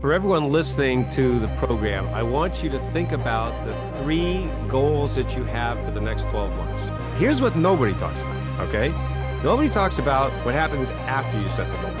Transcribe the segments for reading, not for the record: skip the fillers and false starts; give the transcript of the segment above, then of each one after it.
For everyone listening to the program, I want you to think about the 3 goals that you have for the next 12 months. Here's what nobody talks about, okay? Nobody talks about what happens after you set the goal,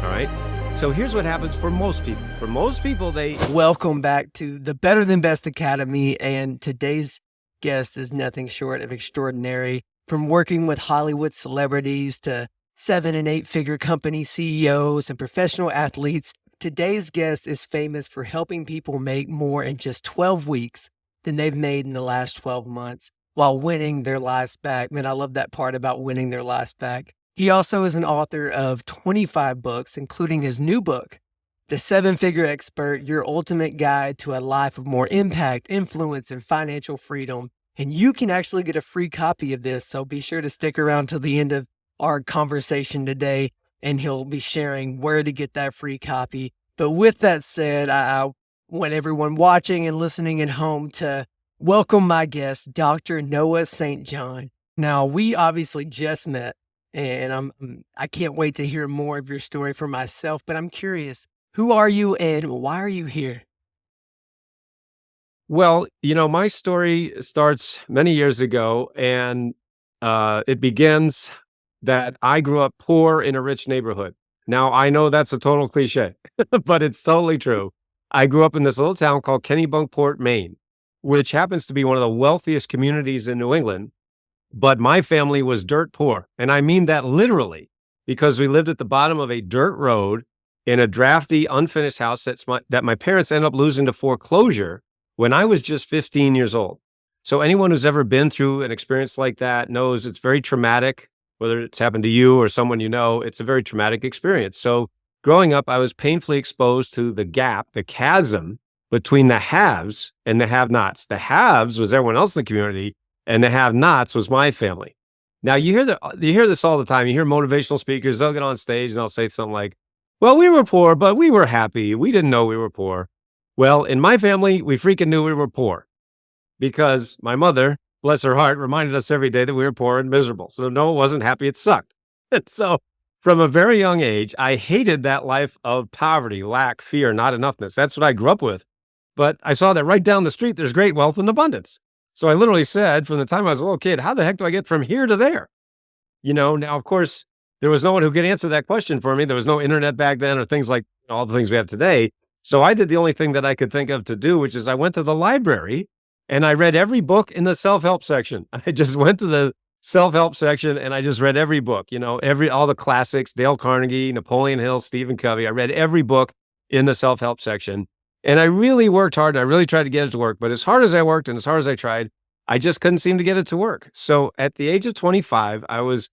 all right? So here's what happens for most people. For most people, Welcome back to the Better Than Best Academy, and today's guest is nothing short of extraordinary. From working with Hollywood celebrities to 7- and 8-figure company CEOs and professional athletes, today's guest is famous for helping people make more in just 12 weeks than they've made in the last 12 months while winning their lives back. Man, I love that part about winning their lives back. He also is an author of 25 books, including his new book, The 7-Figure Expert, Your Ultimate Guide to a Life of More Impact, Influence, and Financial Freedom. And you can actually get a free copy of this, so be sure to stick around till the end of our conversation today, and he'll be sharing where to get that free copy. But with that said, I want everyone watching and listening at home to welcome my guest, Dr. Noah St. John. Now, we obviously just met, and I can't wait to hear more of your story for myself, but I'm curious, who are you and why are you here? well, my story starts many years ago, and it begins that I grew up poor in a rich neighborhood. Now, I know that's a total cliche, but it's totally true. I grew up in this little town called Kennebunkport, Maine, which happens to be one of the wealthiest communities in New England. But my family was dirt poor. And I mean that literally, because we lived at the bottom of a dirt road in a drafty, unfinished house that my parents ended up losing to foreclosure when I was just 15 years old. So anyone who's ever been through an experience like that knows it's very traumatic, whether it's happened to you or someone you know, it's a very traumatic experience. So growing up, I was painfully exposed to the gap, the chasm between the haves and the have-nots. The haves was everyone else in the community, and the have-nots was my family. Now, you hear this all the time. You hear motivational speakers, they'll get on stage and they'll say something like, well, we were poor, but we were happy. We didn't know we were poor. Well, in my family, we freaking knew we were poor because my mother, bless her heart, reminded us every day that we were poor and miserable. So no, it wasn't happy. It sucked. And so from a very young age, I hated that life of poverty, lack, fear, not enoughness. That's what I grew up with. But I saw that right down the street, there's great wealth and abundance. So I literally said from the time I was a little kid, how the heck do I get from here to there? Now, of course, there was no one who could answer that question for me. There was no internet back then or things like all the things we have today. So I did the only thing that I could think of to do, which is I went to the library and I read every book in the self-help section. I just went to the self-help section and I just read every book, all the classics, Dale Carnegie, Napoleon Hill, Stephen Covey. I read every book in the self-help section. And I really worked hard. I really tried to get it to work. But as hard as I worked and as hard as I tried, I just couldn't seem to get it to work. So at the age of 25, I was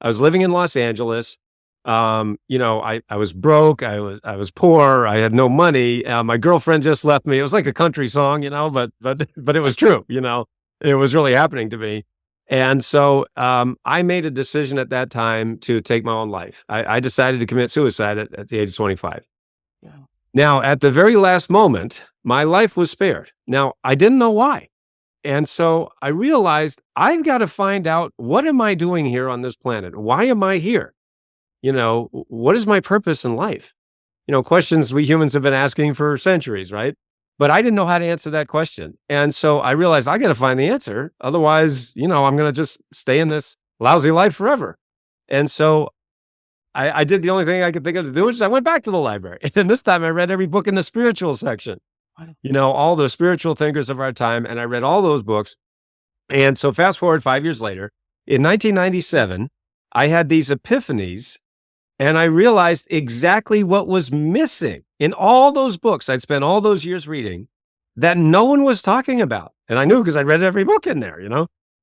living in Los Angeles. I was broke. I was poor. I had no money. My girlfriend just left me. It was like a country song, but it was true. It was really happening to me. And so I made a decision at that time to take my own life. I decided to commit suicide at the age of 25. Yeah. Now, at the very last moment, my life was spared. Now, I didn't know why. And so I realized I've got to find out, what am I doing here on this planet? Why am I here? What is my purpose in life? Questions we humans have been asking for centuries, right? But I didn't know how to answer that question. And so I realized I got to find the answer. Otherwise, I'm going to just stay in this lousy life forever. And so I did the only thing I could think of to do, which is I went back to the library. And this time I read every book in the spiritual section, all the spiritual thinkers of our time. And I read all those books. And so fast forward 5 years later, in 1997, I had these epiphanies and I realized exactly what was missing in all those books I'd spent all those years reading that no one was talking about. And I knew because I read every book in there,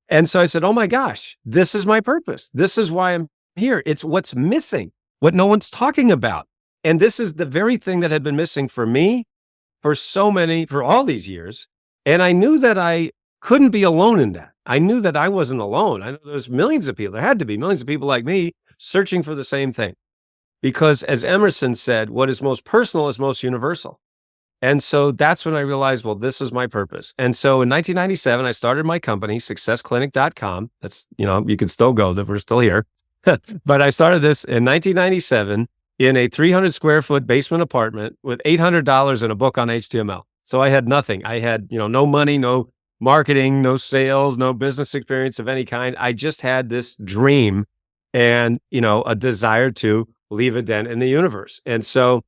And so I said, oh my gosh, this is my purpose. This is why I'm here. It's what's missing, what no one's talking about. And this is the very thing that had been missing for me for all these years. And I knew that I couldn't be alone in that. I knew that I wasn't alone. I know there's millions of people. There had to be millions of people like me searching for the same thing. Because as Emerson said, what is most personal is most universal. And so that's when I realized, well, this is my purpose. And so in 1997, I started my company, successclinic.com. That's, you can still go, that we're still here. But I started this in 1997 in a 300 square foot basement apartment with $800 and a book on HTML. So I had nothing. I had, no money, no marketing, no sales, no business experience of any kind. I just had this dream and, a desire to leave a dent in the universe. And so,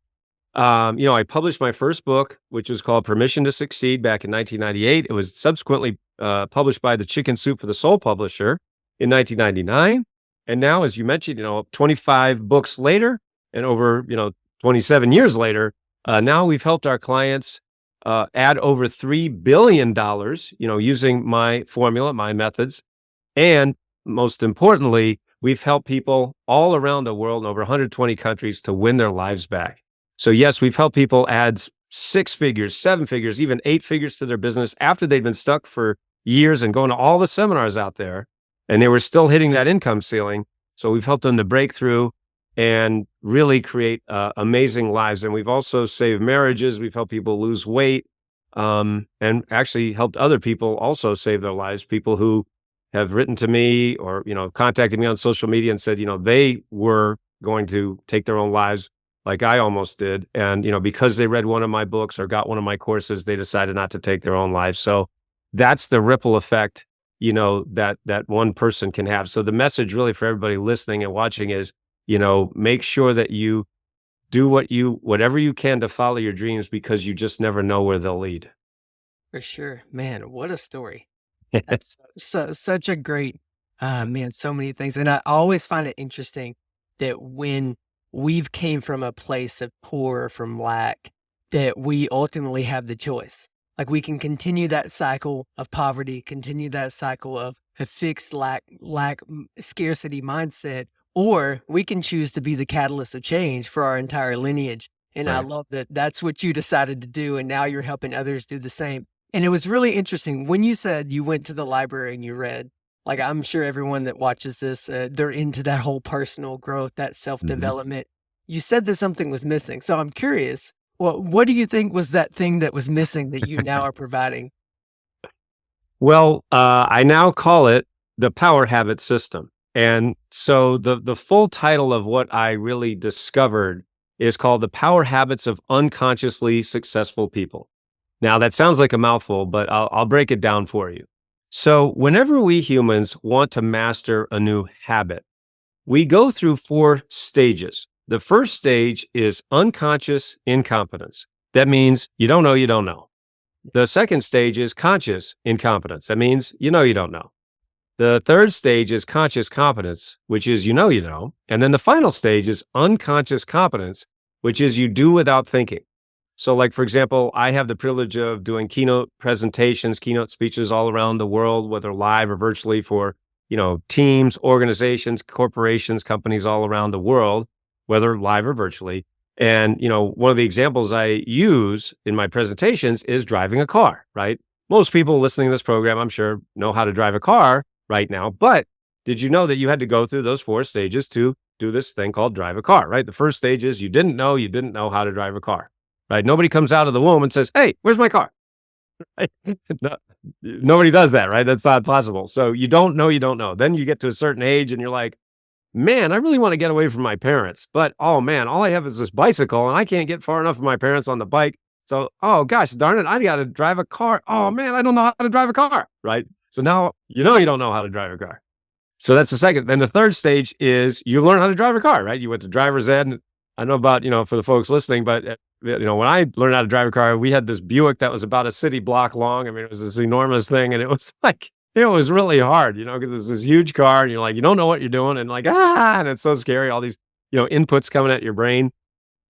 I published my first book, which was called Permission to Succeed back in 1998. It was subsequently published by the Chicken Soup for the Soul publisher in 1999. And now, as you mentioned, 25 books later and over, 27 years later, now we've helped our clients add over $3 billion, using my formula, my methods. And most importantly, we've helped people all around the world in over 120 countries to win their lives back. So yes, we've helped people add 6 figures, 7 figures, even 8 figures to their business after they'd been stuck for years and going to all the seminars out there, and they were still hitting that income ceiling. So we've helped them to break through and really create amazing lives. And we've also saved marriages. We've helped people lose weight, and actually helped other people also save their lives. People who have written to me or, contacted me on social media and said, they were going to take their own lives like I almost did. And, because they read one of my books or got one of my courses, they decided not to take their own lives. So that's the ripple effect, that one person can have. So the message really for everybody listening and watching is, make sure that you do whatever you can to follow your dreams, because you just never know where they'll lead. For sure. Man, what a story. Yes. That's such a great, man, so many things. And I always find it interesting that when we've came from a place of poor, from lack, that we ultimately have the choice. Like we can continue that cycle of poverty, continue that cycle of a fixed scarcity mindset, or we can choose to be the catalyst of change for our entire lineage. And I Right. love that that's what you decided to do. And now you're helping others do the same. And it was really interesting when you said you went to the library and you read. Like, I'm sure everyone that watches this, they're into that whole personal growth, that Mhm. self-development. You said that something was missing. So I'm curious, what do you think was that thing that was missing that you now are providing? Well, I now call it the power habit system. And so the full title of what I really discovered is called The Power Habits of Unconsciously Successful People. Now, that sounds like a mouthful, but I'll break it down for you. So, whenever we humans want to master a new habit, we go through 4 stages. The first stage is unconscious incompetence. That means you don't know you don't know. The second stage is conscious incompetence. That means you don't know. The third stage is conscious competence, which is you know. And then the final stage is unconscious competence, which is you do without thinking. So, like, for example, I have the privilege of doing keynote presentations, keynote speeches all around the world, whether live or virtually for, teams, organizations, corporations, companies all around the world, whether live or virtually. And, one of the examples I use in my presentations is driving a car, right? Most people listening to this program, I'm sure, know how to drive a car right now. But did you know that you had to go through those 4 stages to do this thing called drive a car, right? The first stage is you didn't know how to drive a car. Right? Nobody comes out of the womb and says, "Hey, where's my car?" Right? No, nobody does that, right? That's not possible. So you don't know, you don't know. Then you get to a certain age and you're like, man, I really want to get away from my parents. But oh man, all I have is this bicycle and I can't get far enough from my parents on the bike. So, oh gosh, darn it, I got to drive a car. Oh man, I don't know how to drive a car. Right? So now you don't know how to drive a car. So that's the second. Then the third stage is you learn how to drive a car, right? You went to driver's ed. And I don't know about, for the folks listening, but, when I learned how to drive a car, we had this Buick that was about a city block long. I mean, it was this enormous thing. And it was like, it was really hard, because it's this huge car and you're like, you don't know what you're doing. And like, and it's so scary. All these, inputs coming at your brain.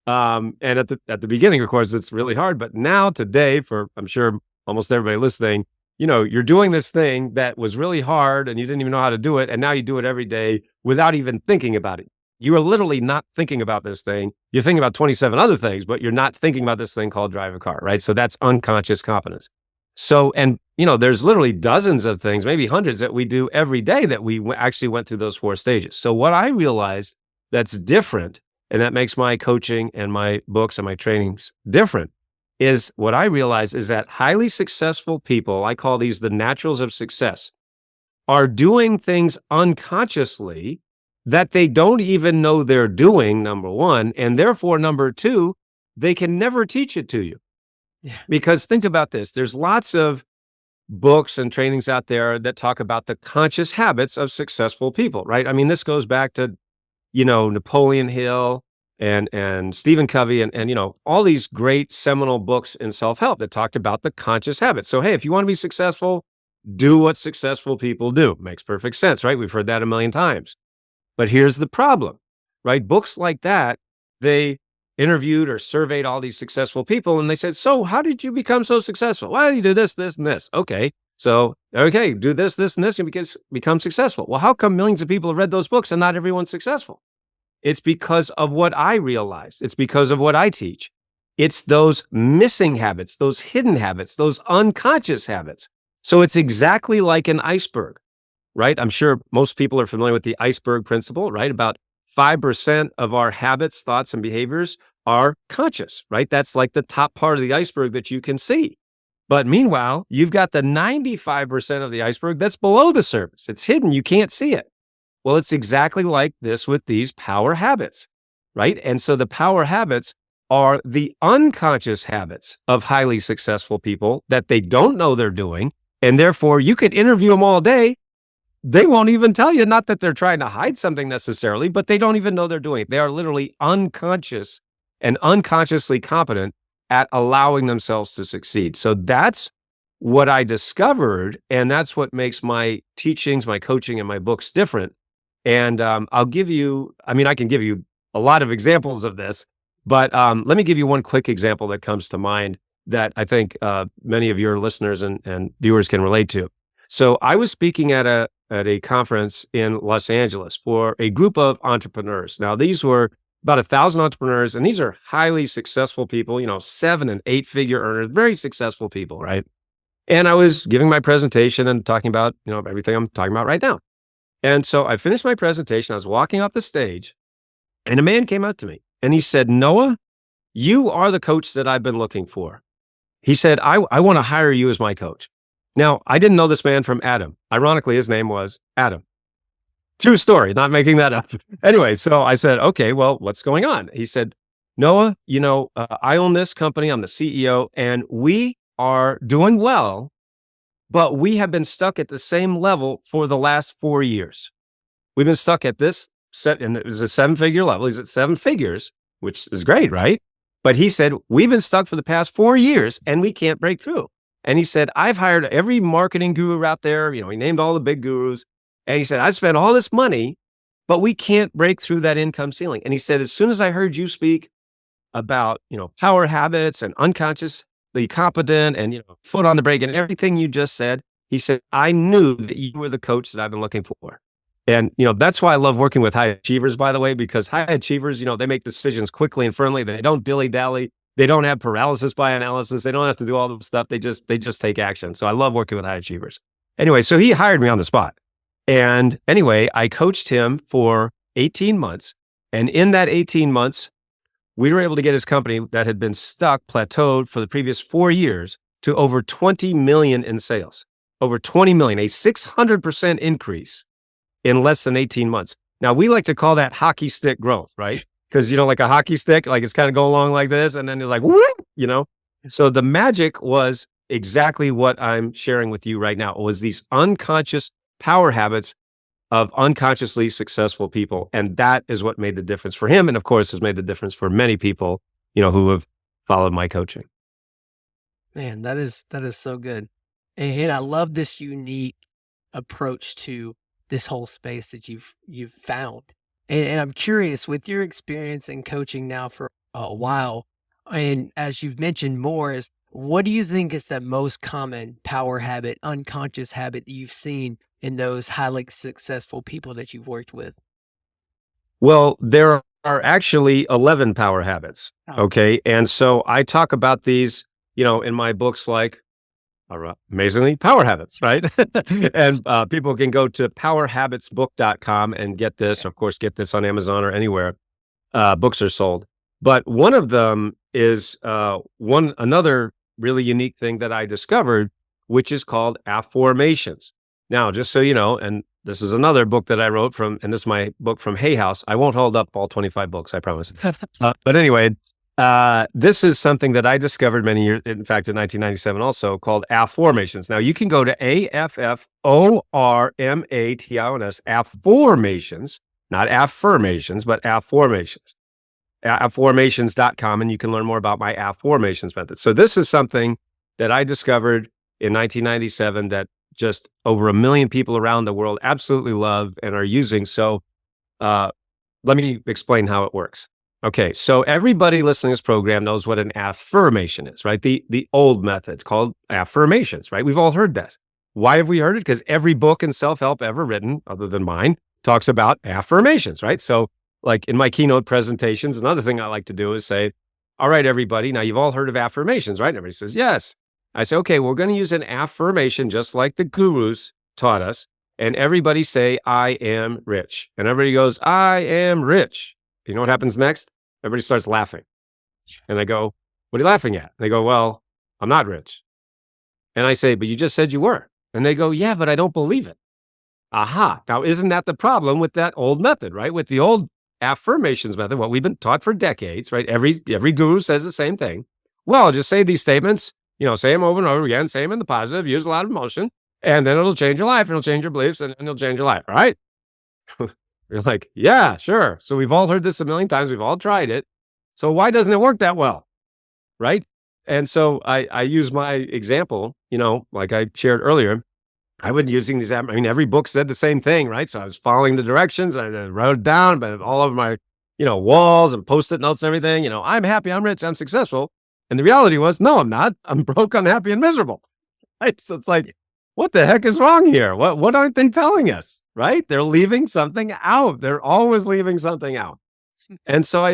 And at the beginning, of course, it's really hard. But now today, for I'm sure almost everybody listening, you're doing this thing that was really hard and you didn't even know how to do it. And now you do it every day without even thinking about it. You are literally not thinking about this thing. You're thinking about 27 other things, but you're not thinking about this thing called drive a car, right? So that's unconscious competence. So, and there's literally dozens of things, maybe hundreds that we do every day that we actually went through those 4 stages. So what I realized that's different, and that makes my coaching and my books and my trainings different, is what I realize is that highly successful people, I call these the naturals of success, are doing things unconsciously that they don't even know they're doing, number one, and therefore, number two, they can never teach it to you. Yeah. Because think about this, there's lots of books and trainings out there that talk about the conscious habits of successful people, right? I mean, this goes back to, Napoleon Hill and Stephen Covey and all these great seminal books in self-help that talked about the conscious habits. So, hey, if you want to be successful, do what successful people do. Makes perfect sense, right? We've heard that a million times. But here's the problem, right? Books like that, they interviewed or surveyed all these successful people and they said, so how did you become so successful? Well, you do this, this, and this. Okay. So, okay, do this, this, and this, and become successful. Well, how come millions of people have read those books and not everyone's successful? It's because of what I realized. It's because of what I teach. It's those missing habits, those hidden habits, those unconscious habits. So it's exactly like an iceberg, right? I'm sure most people are familiar with the iceberg principle, right? About 5% of our habits, thoughts, and behaviors are conscious, right? That's like the top part of the iceberg that you can see. But meanwhile, you've got the 95% of the iceberg that's below the surface. It's hidden. You can't see it. Well, it's exactly like this with these power habits, right? And so the power habits are the unconscious habits of highly successful people that they don't know they're doing. And therefore, you could interview them all day. They won't even tell you, not that they're trying to hide something necessarily, but they don't even know they're doing it. They are literally unconscious and unconsciously competent at allowing themselves to succeed. So that's what I discovered. And that's what makes my teachings, my coaching, and my books different. And I can give you a lot of examples of this, but let me give you one quick example that comes to mind that I think many of your listeners and viewers can relate to. So I was speaking at a conference in Los Angeles for a group of entrepreneurs. Now, these were about 1,000 entrepreneurs, and these are highly successful people, 7 and 8 figure earners, very successful people, right? And I was giving my presentation and talking about, everything I'm talking about right now. And so I finished my presentation. I was walking off the stage, and a man came up to me and he said, Noah, you are the coach that I've been looking for. He said, I want to hire you as my coach. Now, I didn't know this man from Adam. Ironically, his name was Adam. True story, not making that up. Anyway, so I said, okay, well, what's going on? He said, Noah, I own this company. I'm the CEO, and we are doing well, but we have been stuck at the same level for the last 4 years. We've been stuck at this set, and it was a 7-figure level. He's at 7 figures, which is great, right? But he said, we've been stuck for the past 4 years and we can't break through. And he said, I've hired every marketing guru out there. He named all the big gurus. And he said, I spent all this money, but we can't break through that income ceiling. And he said, as soon as I heard you speak about, power habits and unconsciously competent and, foot on the brake and everything you just said, he said, I knew that you were the coach that I've been looking for. And, that's why I love working with high achievers, by the way, because high achievers, they make decisions quickly and firmly. They don't dilly-dally. They don't have paralysis by analysis. They don't have to do all the stuff. They just take action. So I love working with high achievers. Anyway, so he hired me on the spot. And anyway, I coached him for 18 months. And in that 18 months, we were able to get his company that had been stuck, plateaued for the previous 4 years to over 20 million in sales. Over 20 million, a 600% increase in less than 18 months. Now, we like to call that hockey stick growth, right? Because, like a hockey stick, like it's kind of going along like this, and then it's like, whoop. So the magic was exactly what I'm sharing with you right now. It was these unconscious power habits of unconsciously successful people. And that is what made the difference for him. And of course, has made the difference for many people, who have followed my coaching. Man, that is so good. And I love this unique approach to this whole space that you've found. And I'm curious, with your experience in coaching now for a while, and as you've mentioned more, is what do you think is the most common power habit, unconscious habit that you've seen in those highly successful people that you've worked with? Well, there are actually 11 power habits. Oh. Okay. And so I talk about these, in my books, like amazingly power habits, right? And people can go to powerhabitsbook.com and get this, of course, get this on Amazon or anywhere books are sold. But one of them is another really unique thing that I discovered, which is called Afformations. Now, just so you know, and this is another book that I wrote from, and this is my book from Hay House. I won't hold up all 25 books, I promise. But anyway, this is something that I discovered many years, in fact, in 1997 also, called Afformations. Now, you can go to Afformations, Afformations, not affirmations, but Afformations, Afformations.com, and you can learn more about my Afformations method. So this is something that I discovered in 1997 that just over 1 million people around the world absolutely love and are using. So let me explain how it works. Okay, so everybody listening to this program knows what an affirmation is, right? The old method called affirmations, right? We've all heard this. Why have we heard it? Because every book in self-help ever written, other than mine, talks about affirmations, right? So like in my keynote presentations, another thing I like to do is say, all right, everybody, now you've all heard of affirmations, right? And everybody says, yes. I say, okay, we're going to use an affirmation just like the gurus taught us. And everybody say, I am rich. And everybody goes, I am rich. You know what happens next? Everybody starts laughing. And I go, what are you laughing at? And they go, well, I'm not rich. And I say, but you just said you were. And they go, yeah, but I don't believe it. Aha. Now, isn't that the problem with that old method, right? With the old affirmations method, what we've been taught for decades, right? Every guru says the same thing. Well, just say these statements, say them over and over again, say them in the positive, use a lot of emotion, and then it'll change your life, and it'll change your beliefs, and it'll change your life, all right? You're like, yeah, sure. So we've all heard this a million times. We've all tried it. So why doesn't it work that well? Right? And so I use my example, like I shared earlier. I was using these, every book said the same thing, right? So I was following the directions. I wrote it down, but all over my, walls and Post-it notes and everything. I'm happy, I'm rich, I'm successful. And the reality was, no, I'm not. I'm broke, unhappy, and miserable. Right? So it's like, what the heck is wrong here? What aren't they telling us? Right? They're leaving something out. They're always leaving something out. And so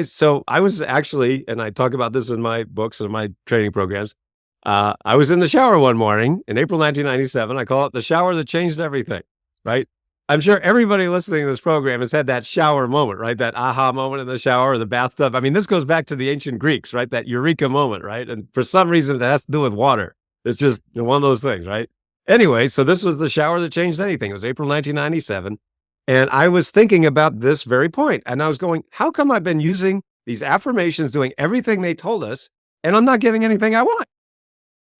I was actually, and I talk about this in my books and my training programs. I was in the shower one morning in April 1997. I call it the shower that changed everything. Right? I'm sure everybody listening to this program has had that shower moment, right? That aha moment in the shower or the bathtub. This goes back to the ancient Greeks, right? That eureka moment, right? And for some reason, it has to do with water. It's just one of those things, right? Anyway, so this was the shower that changed anything. It was April 1997. And I was thinking about this very point. And I was going, how come I've been using these affirmations, doing everything they told us, and I'm not getting anything I want?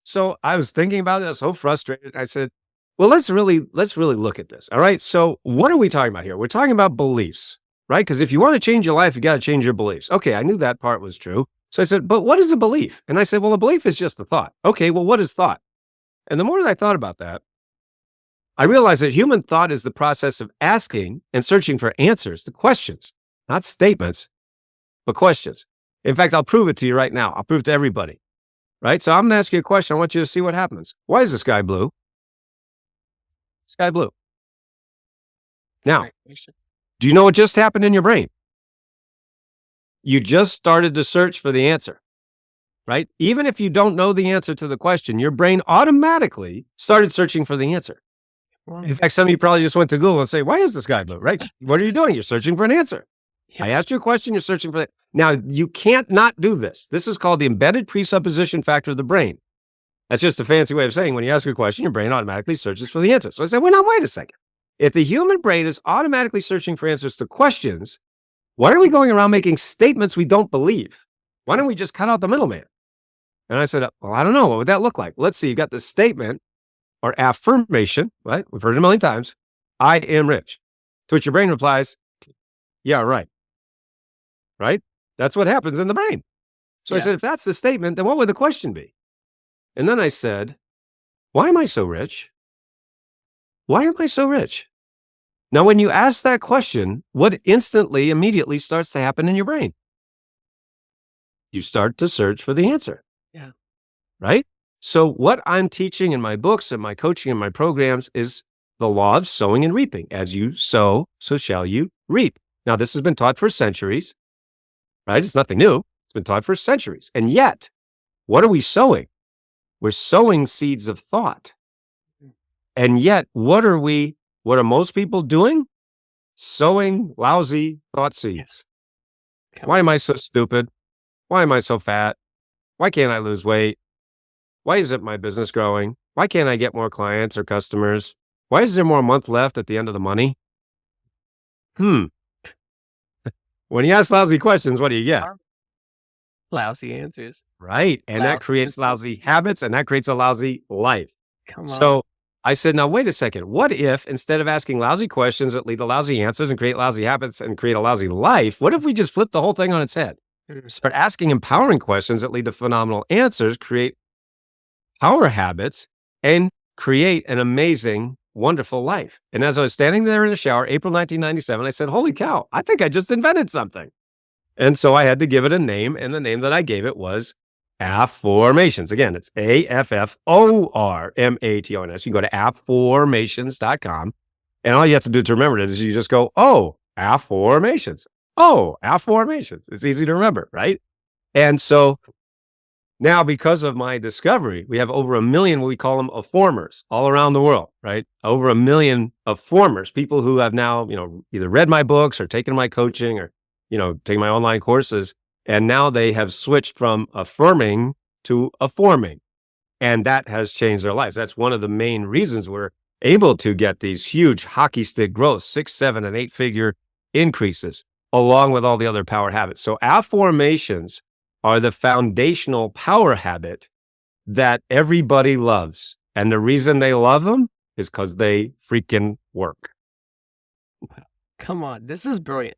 So I was thinking about it. I was so frustrated. I said, well, let's really look at this. All right. So what are we talking about here? We're talking about beliefs, right? Because if you want to change your life, you got to change your beliefs. Okay. I knew that part was true. So I said, but what is a belief? And I said, well, a belief is just a thought. Okay. Well, what is thought? And the more that I thought about that, I realized that human thought is the process of asking and searching for answers to questions, not statements, but questions. In fact, I'll prove it to you right now. I'll prove it to everybody, right? So I'm going to ask you a question. I want you to see what happens. Why is the sky blue? Sky blue. Now, do you know what just happened in your brain? You just started to search for the answer. Right? Even if you don't know the answer to the question, your brain automatically started searching for the answer. Wow. In fact, some of you probably just went to Google and say, why is the sky blue? Right? What are you doing? You're searching for an answer. Yeah. I asked you a question, you're searching for it. Now, you can't not do this. This is called the embedded presupposition factor of the brain. That's just a fancy way of saying when you ask a question, your brain automatically searches for the answer. So I said, well, now, wait a second. If the human brain is automatically searching for answers to questions, why are we going around making statements we don't believe? Why don't we just cut out the middleman? And I said, well, I don't know. What would that look like? Let's see. You got the statement or affirmation, right? We've heard it a million times. I am rich. To which your brain replies, yeah, right. Right? That's what happens in the brain. So I said, if that's the statement, then what would the question be? And then I said, why am I so rich? Why am I so rich? Now, when you ask that question, what immediately starts to happen in your brain? You start to search for the answer. Yeah. Right? So what I'm teaching in my books and my coaching and my programs is the law of sowing and reaping. As you sow, so shall you reap. Now, this has been taught for centuries, right? It's nothing new. It's been taught for centuries. And yet, what are we sowing? We're sowing seeds of thought. And yet, what are most people doing? Sowing lousy thought seeds. Why am I so stupid? Why am I so fat? Why can't I lose weight? Why isn't my business growing? Why can't I get more clients or customers? Why is there more a month left at the end of the money? Hmm. When you ask lousy questions, what do you get? Lousy answers. Right. And that Lousy creates answers. lousy habits and that creates a lousy life. Come on. So I said, now, wait a second. What if instead of asking lousy questions that lead to lousy answers and create lousy habits and create a lousy life, what if we just flip the whole thing on its head? Mm. Start asking empowering questions that lead to phenomenal answers, create power habits, and create an amazing, wonderful life. And as I was standing there in the shower, April 1997, I said, holy cow, I think I just invented something. And so I had to give it a name, and the name that I gave it was Afformations. Again, it's Afformations. You can go to afformations.com, and all you have to do to remember it is you just go, oh, Afformations. Oh, Afformations. It's easy to remember, right? And so now, because of my discovery, we have over 1 million, what we call them, Afformers all around the world, right? Over 1 million Afformers, people who have now, either read my books or taken my coaching or, taken my online courses. And now they have switched from affirming to afforming. And that has changed their lives. That's one of the main reasons we're able to get these huge hockey stick growth, 6, 7, and 8-figure increases, along with all the other power habits. So affirmations are the foundational power habit that everybody loves. And the reason they love them is because they freaking work. Come on. This is brilliant.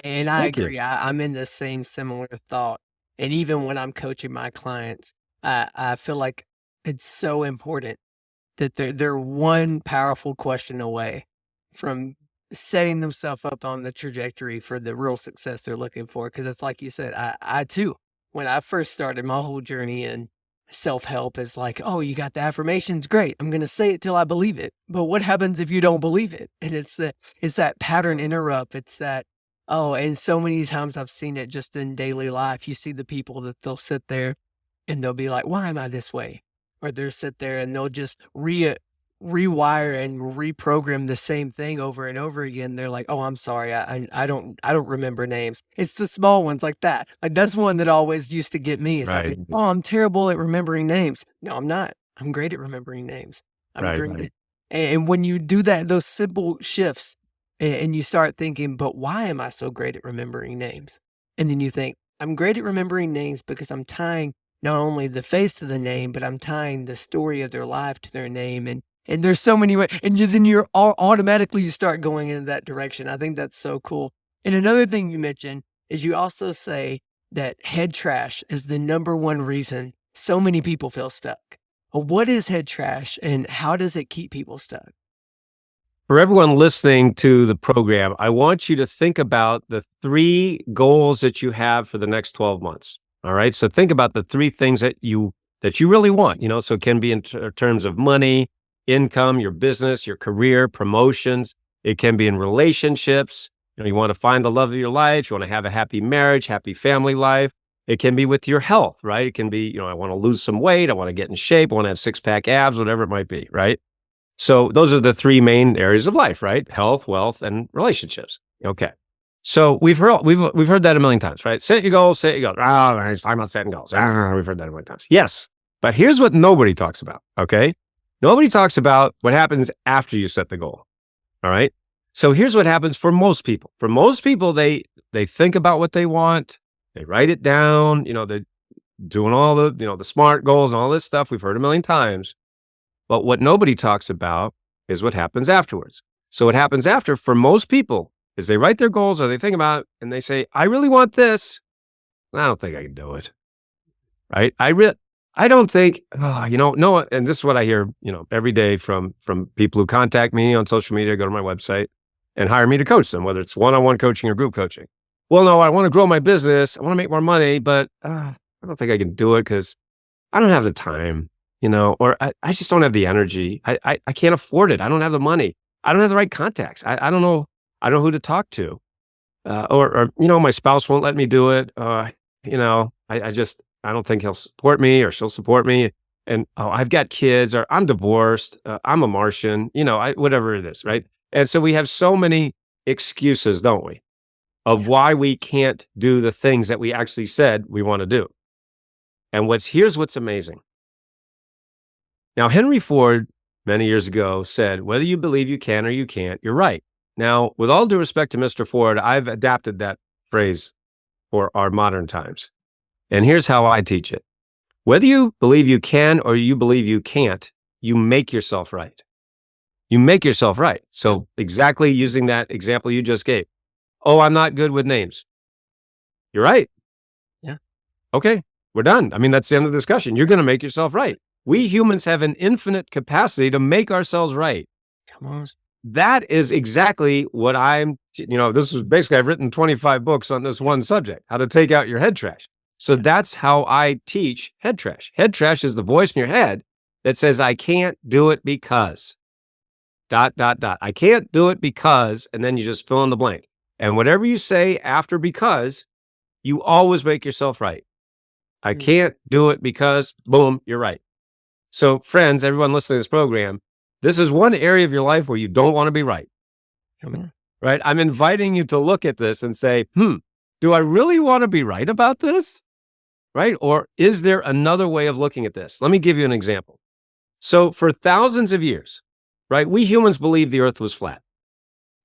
And I Thank you. agree. I'm in the same similar thought. And even when I'm coaching my clients, I feel like it's so important that they're one powerful question away from setting themselves up on the trajectory for the real success they're looking for. Because it's like you said, I too, when I first started my whole journey in self-help, is like, oh, you got the affirmations, great. I'm gonna say it till I believe it. But what happens if you don't believe it? And it's that pattern interrupt. It's that, oh, and so many times I've seen it just in daily life. You see the people that they'll sit there and they'll be like, why am I this way? Or they'll sit there and they'll just rewire and reprogram the same thing over and over again. They're like, oh, I'm sorry, I don't remember names. It's the small ones like that. Like that's one that always used to get me. Is I'd Right. be, oh, I'm terrible at remembering names. No, I'm not. I'm great at remembering names. I'm Right. great Right. at, and when you do that, those simple shifts, and you start thinking, but why am I so great at remembering names? And then you think, I'm great at remembering names because I'm tying not only the face to the name, but I'm tying the story of their life to their name. And there's so many ways, and then you're automatically you start going in that direction. I think that's so cool. And another thing you mentioned is you also say that head trash is the number one reason so many people feel stuck. Well, what is head trash, and how does it keep people stuck? For everyone listening to the program, I want you to think about the 3 goals that you have for the next 12 months. All right. So think about the 3 things that you really want, so it can be in terms of money, income, your business, your career, promotions. It can be in relationships. You want to find the love of your life. You want to have a happy marriage, happy family life. It can be with your health, right? It can be, I want to lose some weight. I want to get in shape. I want to have 6-pack abs, whatever it might be, right? So those are the 3 main areas of life, right? Health, wealth, and relationships. Okay. So we've heard that a million times, right? Set your goals, set your goals. I'm not setting goals. We've heard that a million times. Yes. But here's what nobody talks about. Okay. Nobody talks about what happens after you set the goal. All right. So here's what happens for most people. For most people, they think about what they want, they write it down, they're doing all the, the SMART goals and all this stuff. We've heard a million times. But what nobody talks about is what happens afterwards. So what happens after for most people is they write their goals or they think about it and they say, I really want this. I don't think I can do it. Right. I don't think, no. And this is what I hear, every day from people who contact me on social media, go to my website and hire me to coach them, whether it's one-on-one coaching or group coaching. Well, no, I want to grow my business. I want to make more money, but I don't think I can do it because I don't have the time, or I just don't have the energy. I can't afford it. I don't have the money. I don't have the right contacts. I don't know. I don't know who to talk to. Or my spouse won't let me do it. I don't think he'll support me or she'll support me. And, I've got kids or I'm divorced. I'm a Martian, whatever it is. Right. And so we have so many excuses, don't we, of why we can't do the things that we actually said we want to do. And here's what's amazing. Now, Henry Ford many years ago said, whether you believe you can or you can't, you're right. Now, with all due respect to Mr. Ford, I've adapted that phrase for our modern times. And here's how I teach it. Whether you believe you can or you believe you can't, you make yourself right. You make yourself right. So exactly using that example you just gave. Oh, I'm not good with names. You're right. Yeah. Okay, we're done. I mean, that's the end of the discussion. You're going to make yourself right. We humans have an infinite capacity to make ourselves right. Come on. That is exactly what this is basically, I've written 25 books on this one subject, how to take out your head trash. So that's how I teach head trash. Head trash is the voice in your head that says, I can't do it because, ... I can't do it because, and then you just fill in the blank. And whatever you say after because, you always make yourself right. I can't do it because, boom, you're right. So friends, everyone listening to this program, this is one area of your life where you don't want to be right. Come on. Right? I'm inviting you to look at this and say, do I really want to be right about this? Right? Or is there another way of looking at this? Let me give you an example. So for thousands of years, right, we humans believed the earth was flat.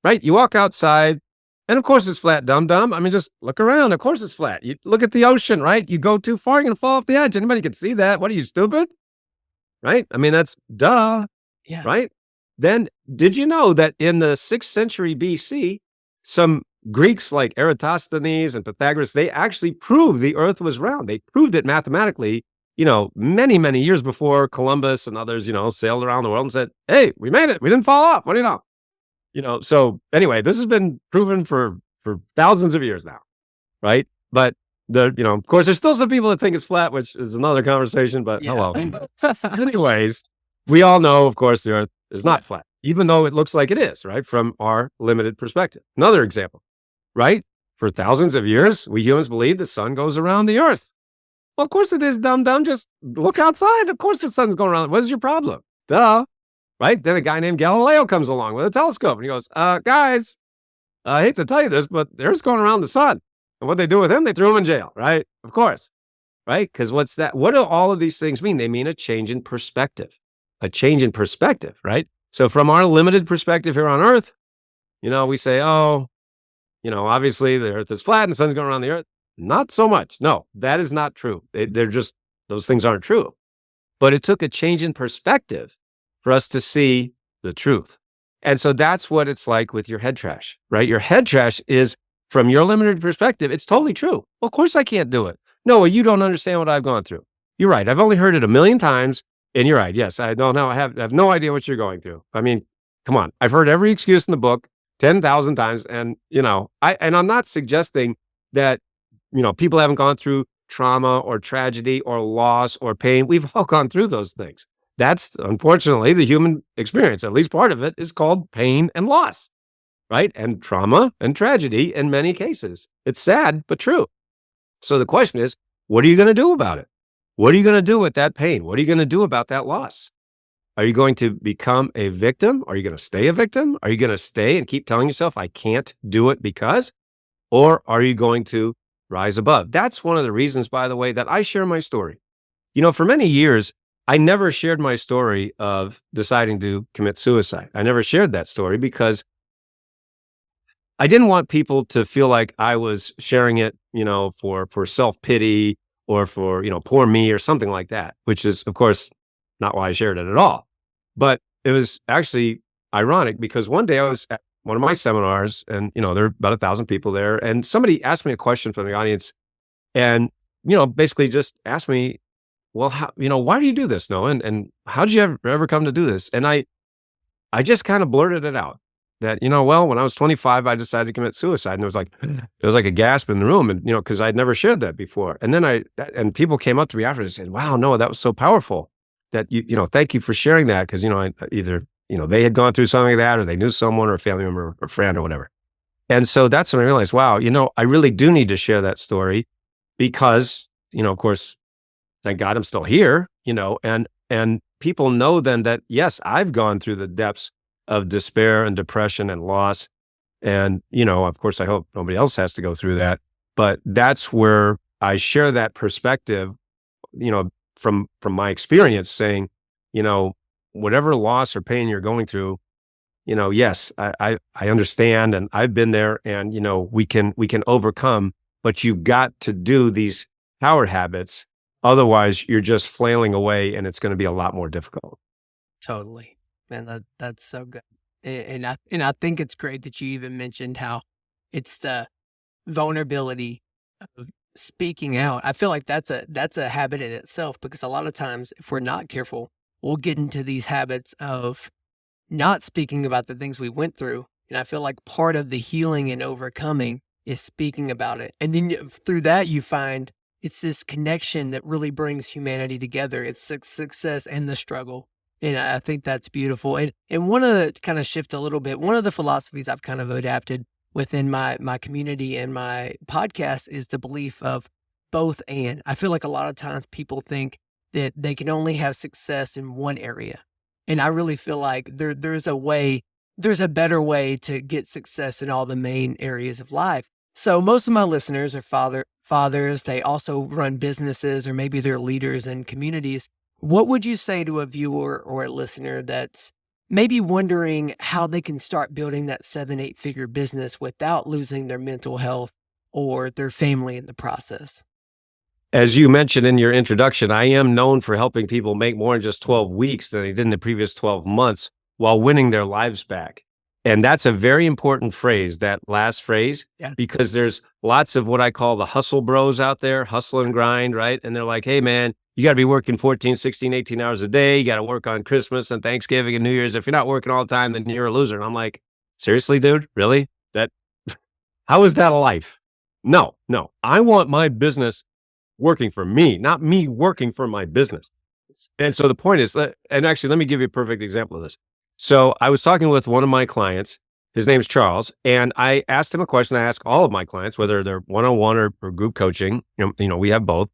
Right? You walk outside, and of course it's flat, dum-dum. I mean, just look around. Of course it's flat. You look at the ocean, right? You go too far, you're going to fall off the edge. Anybody can see that. What are you, stupid? Right? I mean, that's duh. Yeah. Right? Then, did you know that in the 6th century BC, some Greeks like Eratosthenes and Pythagoras, they actually proved the earth was round. They proved it mathematically, many, many years before Columbus and others, sailed around the world and said, hey, we made it. We didn't fall off. What do you know? So anyway, this has been proven for thousands of years now, right? But of course, there's still some people that think it's flat, which is another conversation, but hello. Anyways, we all know, of course, the earth is not flat, even though it looks like it is, right? From our limited perspective. Another example, right? For thousands of years, we humans believe the sun goes around the earth. Well, of course it is, dumb. Just look outside. Of course the sun's going around. What is your problem? Duh. Right? Then a guy named Galileo comes along with a telescope and he goes, guys, I hate to tell you this, but the earth's going around the sun. And what they do with him, they threw him in jail, right? Of course. Right? Because what's that? What do all of these things mean? They mean a change in perspective. A change in perspective, right? So from our limited perspective here on Earth, we say, obviously the Earth is flat and the sun's going around the Earth. Not so much. No, that is not true. Those things aren't true. But it took a change in perspective for us to see the truth. And so that's what it's like with your head trash, right? Your head trash is, from your limited perspective, it's totally true. Well, of course I can't do it. No, well, you don't understand what I've gone through. You're right. I've only heard it 1,000,000 times. And you're right. Yes, I don't know. I have no idea what you're going through. I mean, come on. I've heard every excuse in the book 10,000 times. And, I'm not suggesting that, people haven't gone through trauma or tragedy or loss or pain. We've all gone through those things. That's unfortunately the human experience. At least part of it is called pain and loss, right? And trauma and tragedy in many cases. It's sad, but true. So the question is, what are you going to do about it? What are you going to do with that pain? What are you going to do about that loss? Are you going to become a victim? Are you going to stay a victim? Are you going to stay and keep telling yourself, I can't do it because? Or are you going to rise above? That's one of the reasons, by the way, that I share my story. For many years, I never shared my story of deciding to commit suicide. I never shared that story because I didn't want people to feel like I was sharing it, for self-pity or for, poor me or something like that, which is, of course, not why I shared it at all. But it was actually ironic because one day I was at one of my seminars and, there were about 1,000 people there. And somebody asked me a question from the audience and, basically just asked me, well, how, why do you do this, Noah? And how did you ever come to do this? And I just kind of blurted it out that, well, when I was 25, I decided to commit suicide. And it was like a gasp in the room. And, cause I'd never shared that before. And then and people came up to me after and said, wow, Noah, that was so powerful that thank you for sharing that. Cause, I either, they had gone through something like that or they knew someone or a family member or friend or whatever. And so that's when I realized, wow, I really do need to share that story because, of course, thank God I'm still here, and people know then that, yes, I've gone through the depths of despair and depression and loss. And, of course, I hope nobody else has to go through that. But that's where I share that perspective, from my experience saying, whatever loss or pain you're going through, yes, I understand, and I've been there, and we can overcome, but you got to do these power habits. Otherwise, you're just flailing away, and it's going to be a lot more difficult. Totally. Man, that's so good. And I think it's great that you even mentioned how it's the vulnerability of speaking out. I feel like that's a habit in itself, because a lot of times if we're not careful, we'll get into these habits of not speaking about the things we went through. And I feel like part of the healing and overcoming is speaking about it. And then through that, you find it's this connection that really brings humanity together. It's success and the struggle. And I think that's beautiful. And one of the, kind of shift a little bit, one of the philosophies I've kind of adapted within my community and my podcast is the belief of both and. I feel like a lot of times people think that they can only have success in one area. And I really feel like there's a better way to get success in all the main areas of life. So most of my listeners are fathers. They also run businesses, or maybe they're leaders in communities. What would you say to a viewer or a listener that's maybe wondering how they can start building that 7, 8 figure business without losing their mental health or their family in the process? As you mentioned in your introduction, I am known for helping people make more in just 12 weeks than they did in the previous 12 months while winning their lives back. And that's a very important phrase, that last phrase, Yeah. because there's lots of what I call the hustle bros out there, hustle and grind, right? And they're like, hey, man, you got to be working 14, 16, 18 hours a day. You got to work on Christmas and Thanksgiving and New Year's. If you're not working all the time, then you're a loser. And I'm like, seriously, dude, really? How is that a life? No, no. I want my business working for me, not me working for my business. And so the point is, and actually, let me give you a perfect example of this. So I was talking with one of my clients. His name's Charles, and I asked him a question. I ask all of my clients, whether they're one-on-one or group coaching. We have both.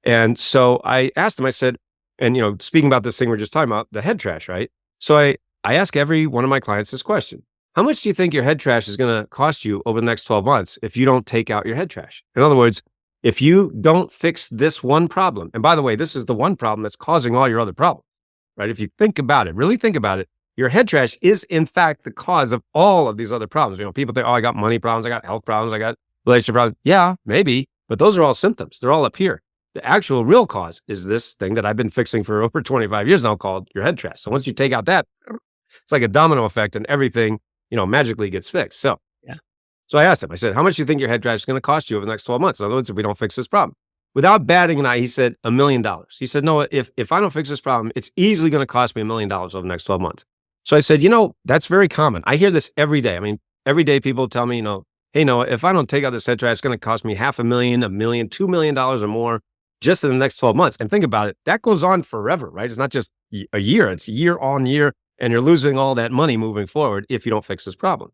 And so I asked him. I said, and speaking about this thing we're just talking about, the head trash, right? So I ask every one of my clients this question: how much do you think your head trash is going to cost you over the next 12 months if you don't take out your head trash? In other words, if you don't fix this one problem, and by the way, this is the one problem that's causing all your other problems, right? If you think about it, really think about it, your head trash is in fact the cause of all of these other problems. People think, oh, I got money problems, I got health problems, I got relationship problems. Yeah, maybe, but those are all symptoms. They're all up here. The actual real cause is this thing that I've been fixing for over 25 years now called your head trash. So once you take out that, it's like a domino effect and everything, magically gets fixed. Yeah. So I asked him, I said, how much do you think your head trash is going to cost you over the next 12 months? In other words, if we don't fix this problem. Without batting an eye, he said $1 million. He said, no, if I don't fix this problem, it's easily going to cost me $1 million over the next 12 months. So I said, that's very common. I hear this every day. I mean, every day people tell me, hey, Noah, if I don't take out this head trash, it's going to cost me $500,000, $1 million, $2 million or more just in the next 12 months. And think about it. That goes on forever, right? It's not just a year. It's year on year. And you're losing all that money moving forward if you don't fix this problem.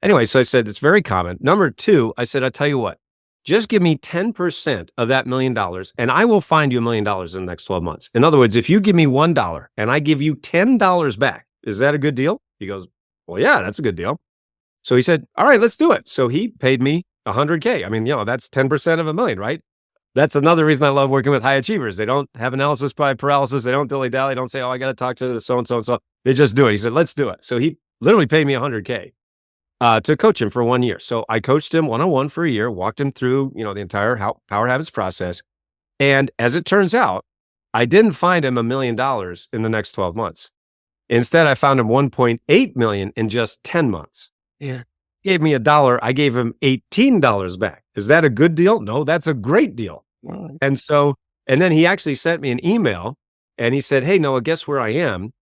Anyway, so I said, it's very common. Number two, I said, I'll tell you what, just give me 10% of that $1 million and I will find you $1 million in the next 12 months. In other words, if you give me $1 and I give you $10 back, is that a good deal? He goes, well, yeah, that's a good deal. So he said, all right, let's do it. So he paid me $100K. I mean, that's 10% of $1 million, right? That's another reason I love working with high achievers. They don't have analysis by paralysis. They don't dilly-dally. They don't say, oh, I got to talk to the so-and-so and so. They just do it. He said, let's do it. So he literally paid me $100K. To coach him for 1 year. So I coached him one-on-one for a year, walked him through, the entire Power Habits process. And as it turns out, I didn't find him $1 million in the next 12 months. Instead, I found him 1.8 million in just 10 months. Yeah. He gave me $1. I gave him $18 back. Is that a good deal? No, that's a great deal. Wow. And then he actually sent me an email and he said, hey, Noah, guess where I am?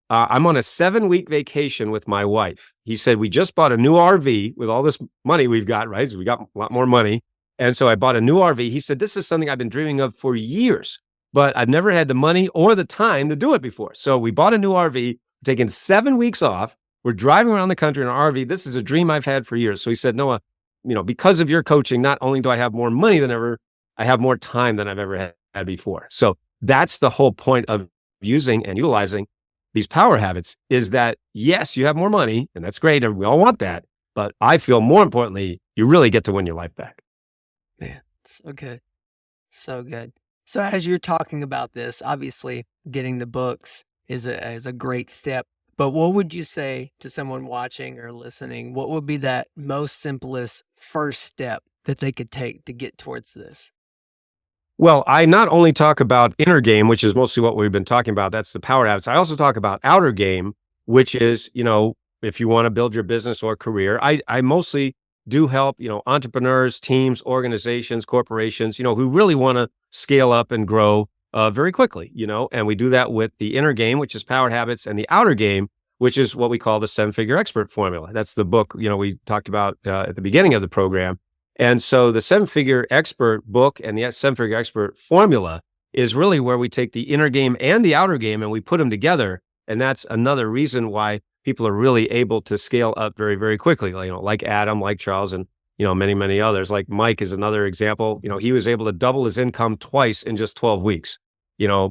I'm on a 7-week vacation with my wife. He said, we just bought a new RV with all this money we've got, right? So we got a lot more money. And so I bought a new RV. He said, this is something I've been dreaming of for years, but I've never had the money or the time to do it before. So we bought a new RV, taking 7 weeks off. We're driving around the country in an RV. This is a dream I've had for years. So he said, Noah, because of your coaching, not only do I have more money than ever, I have more time than I've ever had before. So that's the whole point of using and utilizing these power habits, is that, yes, you have more money and that's great. And we all want that. But I feel more importantly, you really get to win your life back. Man, so good. So good. So as you're talking about this, obviously getting the books is a great step. But what would you say to someone watching or listening? What would be that most simplest first step that they could take to get towards this? Well, I not only talk about inner game, which is mostly what we've been talking about. That's the power habits. I also talk about outer game, which is, if you want to build your business or career, I mostly do help, entrepreneurs, teams, organizations, corporations, who really want to scale up and grow very quickly, and we do that with the inner game, which is power habits, and the outer game, which is what we call the 7-figure expert formula. That's the book, we talked about at the beginning of the program. And so the 7-figure expert book and the 7-figure expert formula is really where we take the inner game and the outer game and we put them together. And that's another reason why people are really able to scale up very, very quickly. Like Adam, like Charles, and many, many others. Like Mike is another example. He was able to double his income twice in just 12 weeks,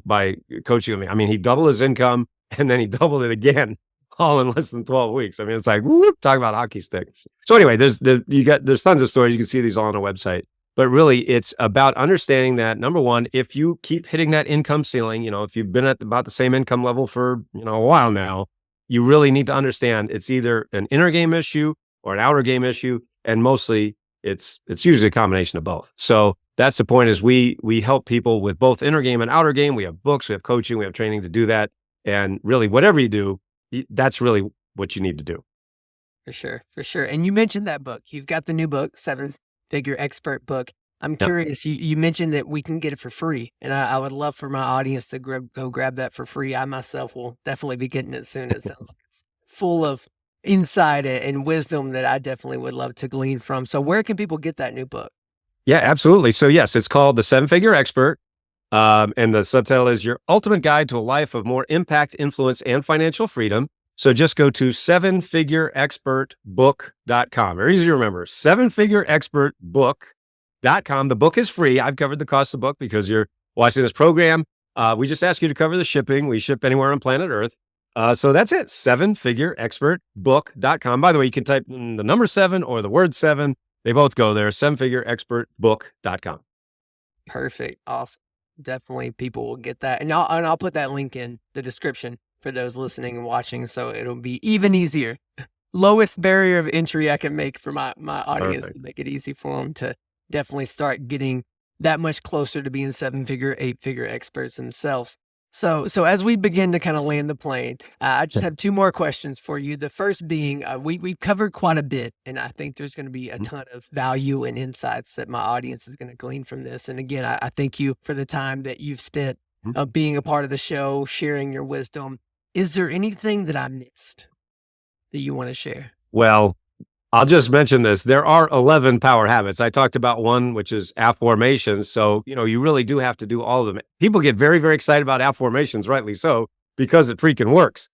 by coaching me. I mean, he doubled his income and then he doubled it again all in less than 12 weeks. I mean, it's like, whoop, talk about hockey stick. So anyway, there's tons of stories. You can see these all on our website, but really it's about understanding that, number one, if you keep hitting that income ceiling, if you've been at about the same income level for, a while now, you really need to understand it's either an inner game issue or an outer game issue. And mostly it's usually a combination of both. So that's the point, is we help people with both inner game and outer game. We have books, we have coaching, we have training to do that. And really whatever you do, that's really what you need to do. For sure, for sure. And you mentioned that book. You've got the new book, 7-figure expert book. I'm Yep. curious, you mentioned that we can get it for free, and I would love for my audience to go grab that for free. I myself will definitely be getting it soon. It sounds like it's full of insight and wisdom that I definitely would love to glean from. So where can people get that new book? Yeah, absolutely. So yes, it's called The 7-Figure Expert. And the subtitle is Your Ultimate Guide to a Life of More Impact, Influence, and Financial Freedom. So just go to 7figureexpertbook.com. Very easy to remember, 7figureexpertbook.com. The book is free. I've covered the cost of the book because you're watching this program. We just ask you to cover the shipping. We ship anywhere on planet Earth. So that's it, 7figureexpertbook.com. By the way, you can type in the number 7 or the word 7. They both go there, 7figureexpertbook.com. Perfect. Awesome. Definitely people will get that. And I'll put that link in the description for those listening and watching, so it'll be even easier. Lowest barrier of entry I can make for my audience. Perfect. To make it easy for them to definitely start getting that much closer to being 7-figure, 8-figure experts themselves. So as we begin to kind of land the plane, I just have two more questions for you. The first being, we've covered quite a bit, and I think there's going to be a ton of value and insights that my audience is going to glean from this. And again, I thank you for the time that you've spent being a part of the show, sharing your wisdom. Is there anything that I missed that you want to share? Well, I'll just mention this. There are 11 power habits. I talked about one, which is Afformations. So, you really do have to do all of them. People get very, very excited about Afformations, rightly so, because it freaking works.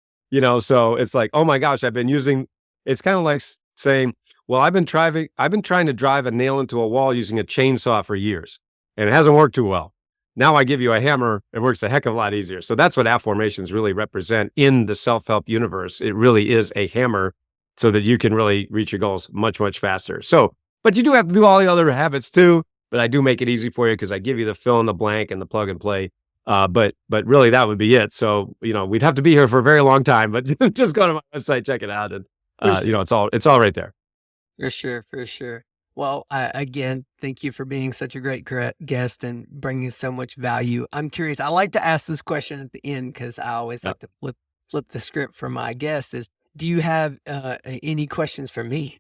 So it's like, oh my gosh, it's kind of like saying, well, I've been trying to drive a nail into a wall using a chainsaw for years, and it hasn't worked too well. Now I give you a hammer, it works a heck of a lot easier. So that's what Afformations really represent in the self-help universe. It really is a hammer so that you can really reach your goals much, much faster. So, but you do have to do all the other habits too, but I do make it easy for you because I give you the fill in the blank and the plug and play. But really that would be it. So, we'd have to be here for a very long time, but just go to my website, check it out. And, it's all right there. For sure, for sure. Well, again, thank you for being such a great guest and bringing so much value. I'm curious. I like to ask this question at the end because I always like to flip the script for my guests. Do you have any questions for me?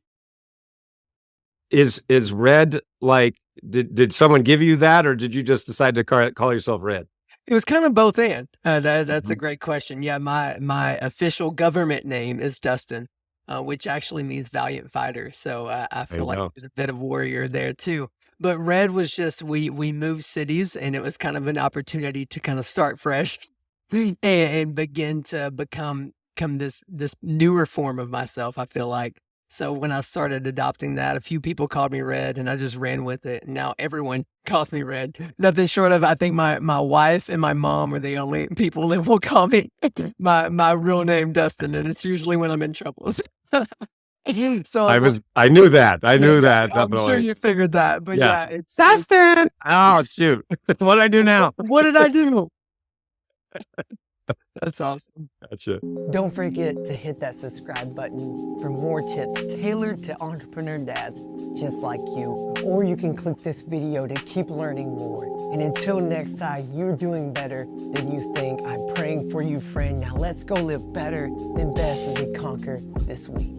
Is Red like, did someone give you that, or did you just decide to call yourself Red? It was kind of both and. That's a great question. Yeah, my official government name is Dustin, which actually means valiant fighter. So I feel like there's a bit of warrior there too. But Red was just, we moved cities, and it was kind of an opportunity to kind of start fresh and begin to become this newer form of myself, I feel like. So when I started adopting that, a few people called me Red, and I just ran with it. And now everyone calls me Red. Nothing short of, I think my wife and my mom are the only people that will call me my real name, Dustin. And it's usually when I'm in trouble. So I knew that. I knew that. I'm definitely. sure you figured that, but yeah, it's Dustin. Oh shoot! What did I do now? What did I do? That's awesome. Gotcha. Don't forget to hit that subscribe button for more tips tailored to entrepreneur dads just like you. Or you can click this video to keep learning more. And until next time, you're doing better than you think. I'm praying for you, friend. Now let's go live better than best as we conquer this week.